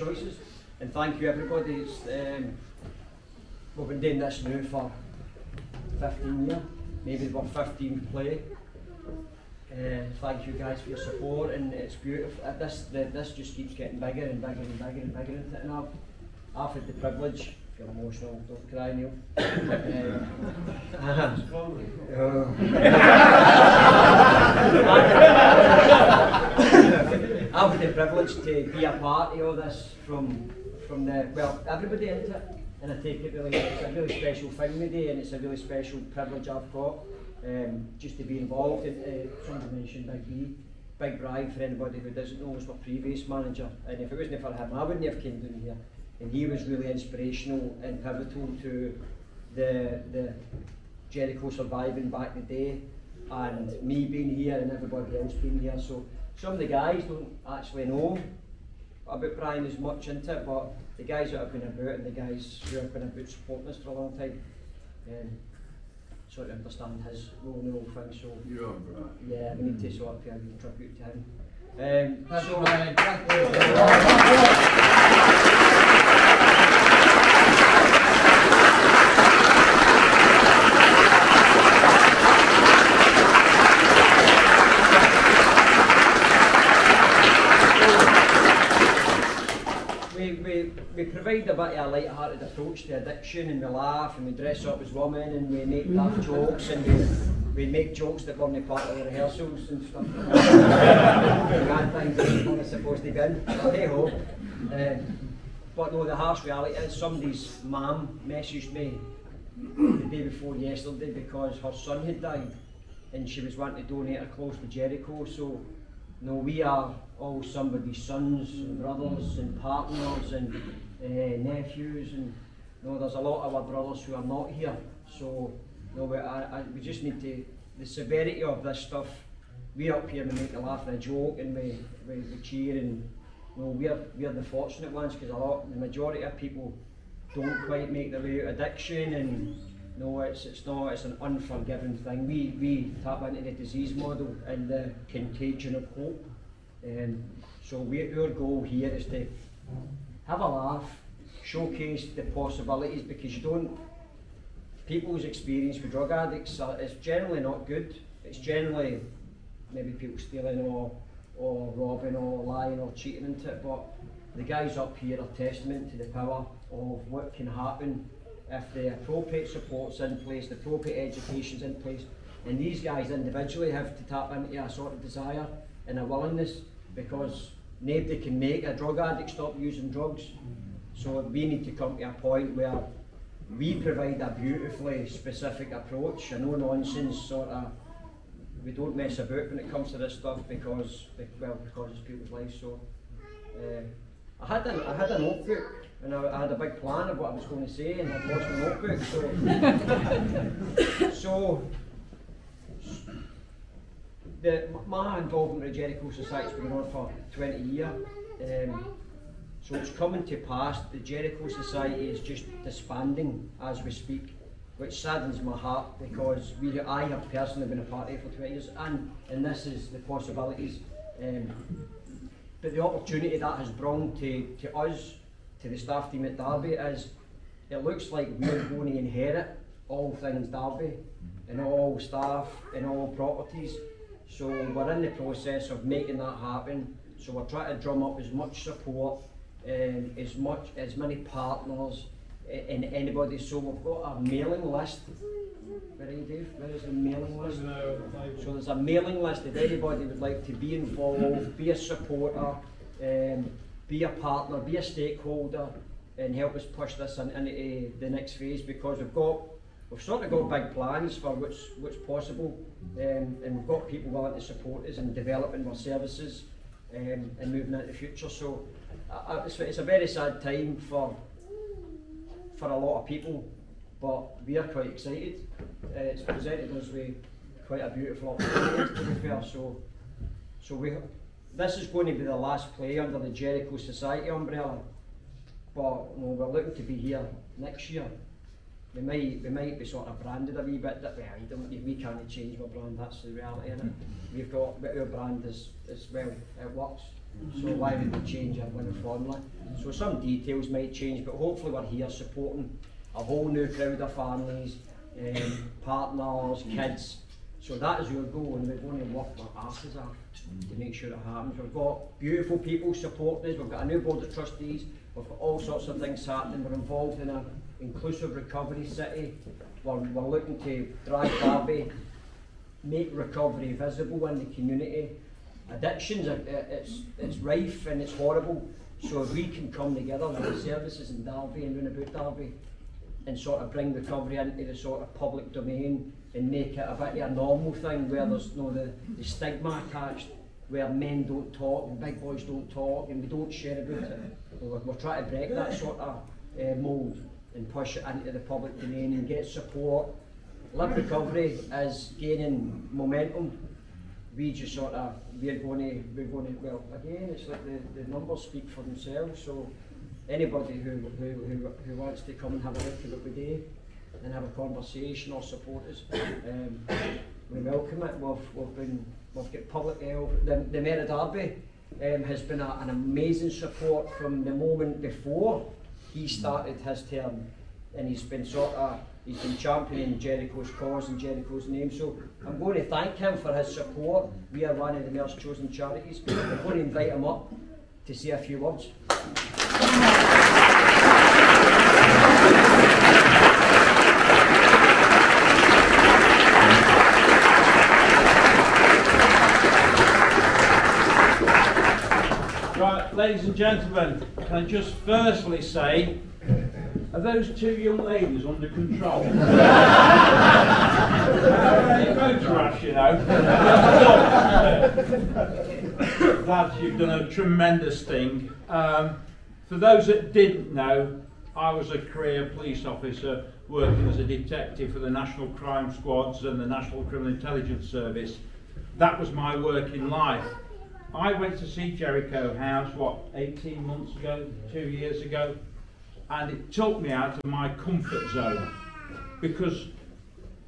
choices. And thank you everybody. We've been doing this now for 15 years, maybe about 15 play. Thank you guys for your support, and it's beautiful. This just keeps getting bigger and bigger and bigger and bigger, and I've had the privilege. If you're emotional, don't cry, Neil. I've had the privilege to be a part of all this from everybody into it, and I take it really. It's a really special thing today, and it's a really special privilege I've got. Just to be involved in, somebody mentioned Big Brian, for anybody who doesn't know, was my previous manager, and if it wasn't for him I wouldn't have came down here, and he was really inspirational and pivotal to the Jericho surviving back in the day, and me being here and everybody else being here. So some of the guys don't actually know about Brian as much into it, but the guys that have been about and the guys who have been about supporting us for a long time, sort of understand his role in the whole thing. So yeah, we need to sort of pay a tribute to him. We provide a bit of a light-hearted approach to addiction, and we laugh and we dress up as women and we make daft jokes, and we make jokes that weren't part of the rehearsals and stuff. Bad things that weren't supposed to be in. Hey ho. But no, the harsh reality is somebody's mum messaged me the day before yesterday because her son had died and she was wanting to donate her clothes to Jericho. So no, we are all somebody's sons and brothers and partners and nephews, and no, there's a lot of our brothers who are not here. So no, we just need to, the severity of this stuff, we're up here and we make a laugh and a joke and we cheer, and no, we're the fortunate ones, because the majority of people don't quite make their way out of addiction, and no, it's an unforgiving thing. We tap into the disease model and the contagion of hope. So our goal here is to have a laugh, showcase the possibilities, because people's experience with drug addicts is generally not good. It's generally maybe people stealing or robbing or lying or cheating into it, but the guys up here are testament to the power of what can happen if the appropriate support's in place, the appropriate education's in place, and these guys individually have to tap into a sort of desire and a willingness, because nobody can make a drug addict stop using drugs. So we need to come to a point where we provide a beautifully specific approach, a no nonsense sort of, we don't mess about when it comes to this stuff, because it's people's lives. So I had a notebook, and I had a big plan of what I was going to say, and I've lost my notebook. So my involvement with the Jericho Society has been on for 20 years. So it's coming to pass. The Jericho Society is just disbanding as we speak, which saddens my heart, because I have personally been a part of it for 20 years, and this is the possibilities. But the opportunity that has brought to us, to the staff team at Derby, is it looks like we're going to inherit all things Derby and all staff and all properties. So we're in the process of making that happen. So we're trying to drum up as much support and as many partners and anybody. So we've got a mailing list. Where are you, Dave? Where is the mailing list? So there's a mailing list if anybody would like to be involved, be a supporter, be a partner, be a stakeholder, and help us push this into the next phase, because we've sort of got big plans for what's possible, and we've got people willing to support us in developing our services and moving into the future. So it's a very sad time for a lot of people, but we are quite excited. It's presented us with quite a beautiful opportunity, to be fair. So this is going to be the last play under the Jericho Society umbrella, but we're looking to be here next year. We might be sort of branded a wee bit, we can't change our brand, that's the reality in it. We've got, our brand is well, it works. So why would we change our winning formula? So some details might change, but hopefully we're here supporting a whole new crowd of families, partners, kids. So that is your goal, and we're going to work our asses off to make sure it happens. We've got beautiful people supporting us, we've got a new board of trustees, we've got all sorts of things happening. We're involved in an inclusive recovery city. We're looking to drive Derby, make recovery visible in the community. Addictions, it's rife and it's horrible, so if we can come together with the services in Derby and round about Derby and sort of bring recovery into the sort of public domain and make it a bit of a normal thing where there's no the stigma attached, where men don't talk and big boys don't talk and we don't share about it. We're trying to break that sort of mould and push it into the public domain and get support. Live recovery is gaining momentum. We just sort of, we're going to, well, again, it's like the numbers speak for themselves, so anybody who wants to come and have a look at what we do and have a conversation or support us, we welcome it. We've got public health. The Mayor of Derby has been an amazing support from the moment before he started his term, and he's been championing Jericho's cause and Jericho's name. So I'm going to thank him for his support. We are one of the Mayor's chosen charities. We're going to invite him up to say a few words. Right, ladies and gentlemen, can I just firstly say, are those two young ladies under control? Voter rush, you know. Lads, you've done a tremendous thing. For those that didn't know, I was a career police officer working as a detective for the National Crime Squads and the National Criminal Intelligence Service. That was my work in life. I went to see Jericho House, 18 months ago, 2 years ago, and it took me out of my comfort zone, because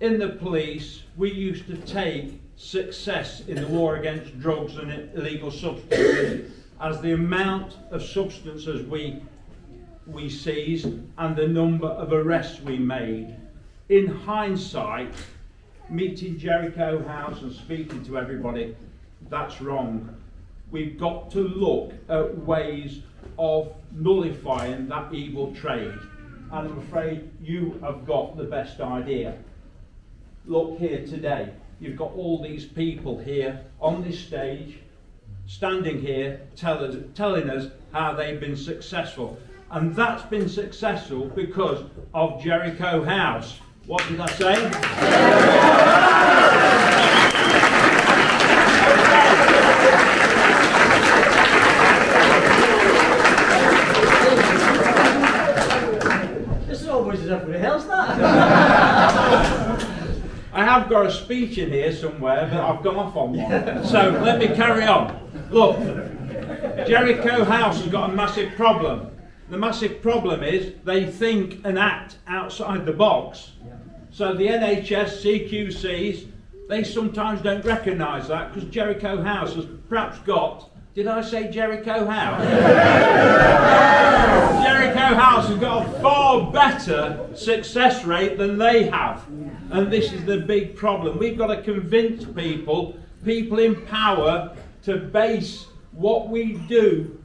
in the police we used to take success in the war against drugs and illegal substances as the amount of substances we seized and the number of arrests we made. In hindsight, meeting Jericho House and speaking to everybody, that's wrong. We've got to look at ways of nullifying that evil trade, and I'm afraid you have got the best idea. Look here today, you've got all these people here on this stage, standing here telling us how they've been successful, and that's been successful because of Jericho House. What did I say? I have got a speech in here somewhere, but I've gone off on one. So let me carry on. Look, Jericho House has got a massive problem. The massive problem is they think and act outside the box. So the NHS, CQCs, they sometimes don't recognise that, because Jericho House has perhaps got, did I say Jericho House? Jericho House has got a far better success rate than they have. And this is the big problem. We've got to convince people in power, to base what we do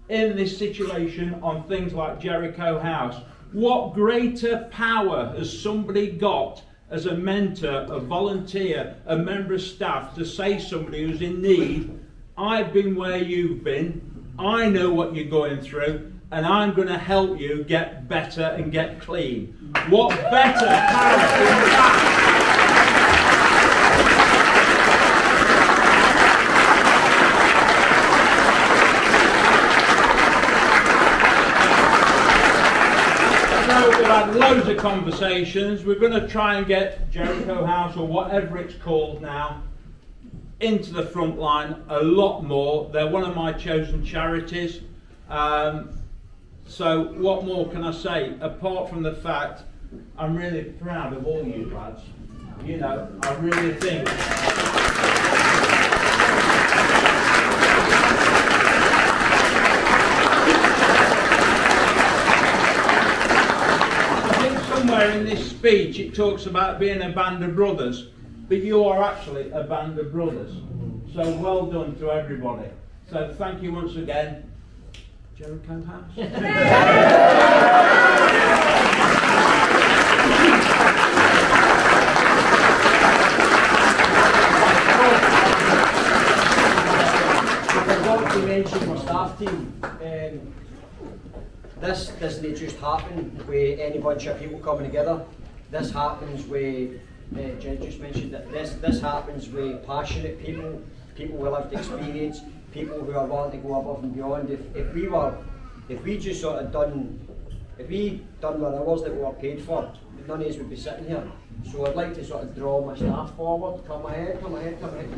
in this situation on things like Jericho House. What greater power has somebody got as a mentor, a volunteer, a member of staff, to say to somebody who's in need, I've been where you've been, I know what you're going through, and I'm going to help you get better and get clean. What better power than that? So we've had loads of conversations. We're going to try and get Jericho House, or whatever it's called now, into the front line a lot more. They're one of my chosen charities. So what more can I say, apart from the fact I'm really proud of all you lads. You know, I really think somewhere in this speech it talks about being a band of brothers, but you are actually a band of brothers. So well done to everybody. So thank you once again. Jericho House. To mention my staff team. This doesn't just happen with any bunch of people coming together. This happens with, Jed just mentioned that this happens with passionate people, people with lived experience, people who are willing to go above and beyond. If we just sort of done the hours that we were paid for, none of us would be sitting here. So I'd like to sort of draw my staff forward. Come ahead, come ahead, come ahead.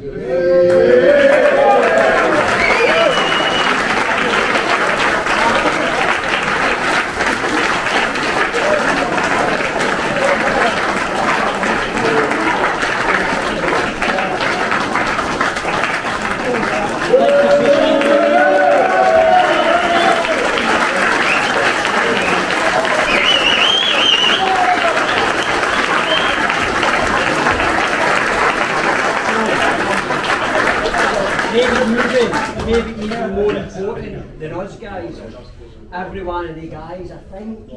Maybe even more important than us guys, every one of the guys, I think,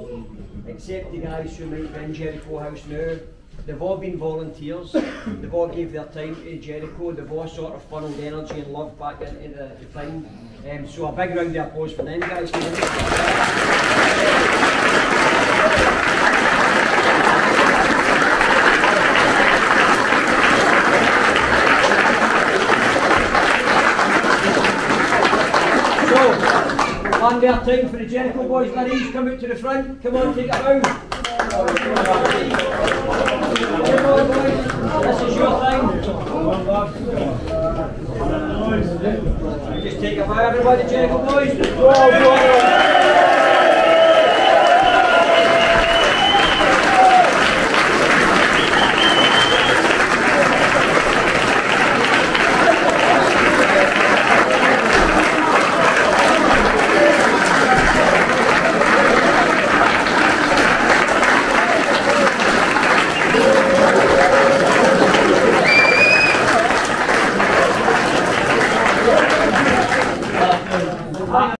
except the guys who might be in Jericho House now, they've all been volunteers, they've all gave their time to Jericho, they've all sort of funneled energy and love back into the thing. So a big round of applause for them guys. One more time for the Jericho Boys, ladies, come out to the front, come on, take it out. Come on boys, this is your thing. Just take a bow everybody, Jericho Boys.